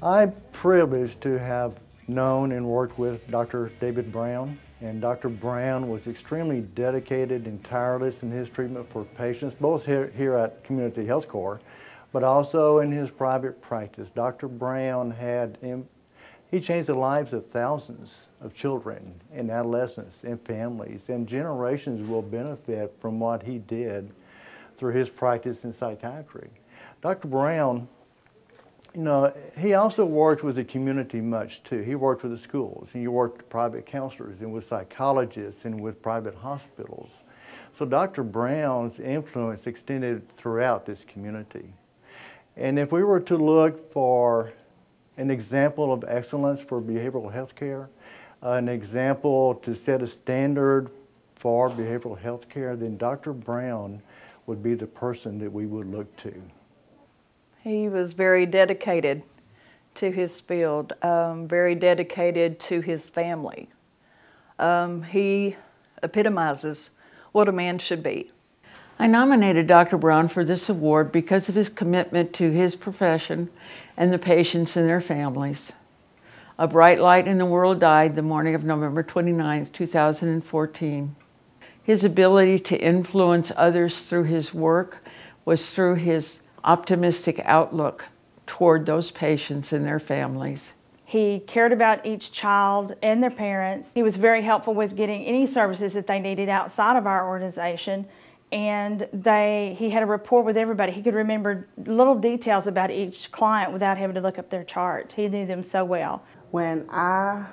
I'm privileged to have known and worked with Dr. David Brown, and Dr. Brown was extremely dedicated and tireless in his treatment for patients, both here at Community Health Corps, but also in his private practice. Dr. Brown he changed the lives of thousands of children and adolescents and families, and generations will benefit from what he did through his practice in psychiatry. Dr. Brown, you know, he also worked with the community much too. He worked with the schools, and he worked with private counselors and with psychologists and with private hospitals. So Dr. Brown's influence extended throughout this community. And if we were to look for an example of excellence for behavioral health care, an example to set a standard for behavioral health care, then Dr. Brown would be the person that we would look to. He was very dedicated to his field, very dedicated to his family. He epitomizes what a man should be. I nominated Dr. Brown for this award because of his commitment to his profession and the patients and their families. A bright light in the world died the morning of November 29, 2014. His ability to influence others through his work was through his optimistic outlook toward those patients and their families. He cared about each child and their parents. He was very helpful with getting any services that they needed outside of our organization, and he had a rapport with everybody. He could remember little details about each client without having to look up their chart. He knew them so well. When I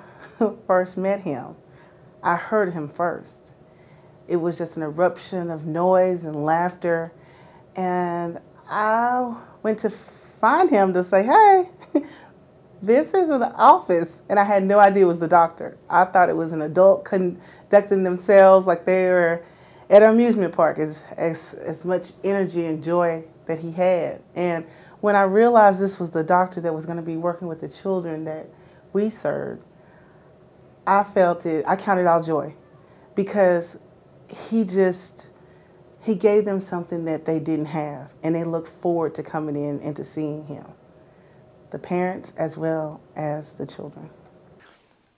first met him, I heard him first. It was just an eruption of noise and laughter, and I went to find him to say, hey, this is an office, and I had no idea it was the doctor. I thought it was an adult conducting themselves like they were at an amusement park, as much energy and joy that he had. And when I realized this was the doctor that was going to be working with the children that we served, I counted all joy, because he gave them something that they didn't have, and they looked forward to coming in and to seeing him, the parents as well as the children.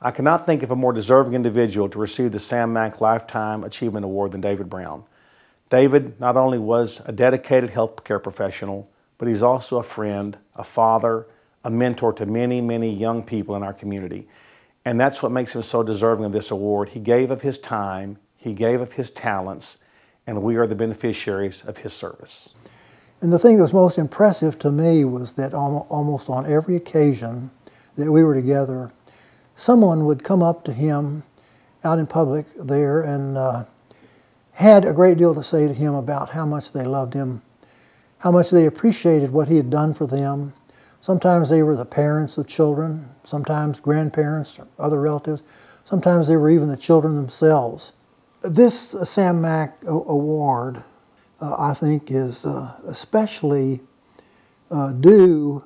I cannot think of a more deserving individual to receive the Sam Mack Lifetime Achievement Award than David Brown. David not only was a dedicated healthcare professional, but he's also a friend, a father, a mentor to many, many young people in our community. And that's what makes him so deserving of this award. He gave of his time, he gave of his talents, and we are the beneficiaries of his service. And the thing that was most impressive to me was that almost on every occasion that we were together, someone would come up to him out in public there and had a great deal to say to him about how much they loved him, how much they appreciated what he had done for them. Sometimes they were the parents of children, sometimes grandparents or other relatives, sometimes they were even the children themselves. This Sam Mack Award, I think, is especially due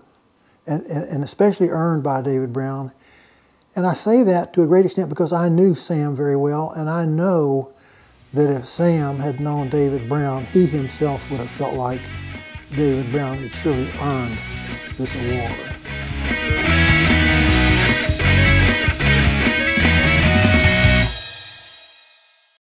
and especially earned by David Brown. And I say that to a great extent because I knew Sam very well, and I know that if Sam had known David Brown, he himself would have felt like David Brown had surely earned this award.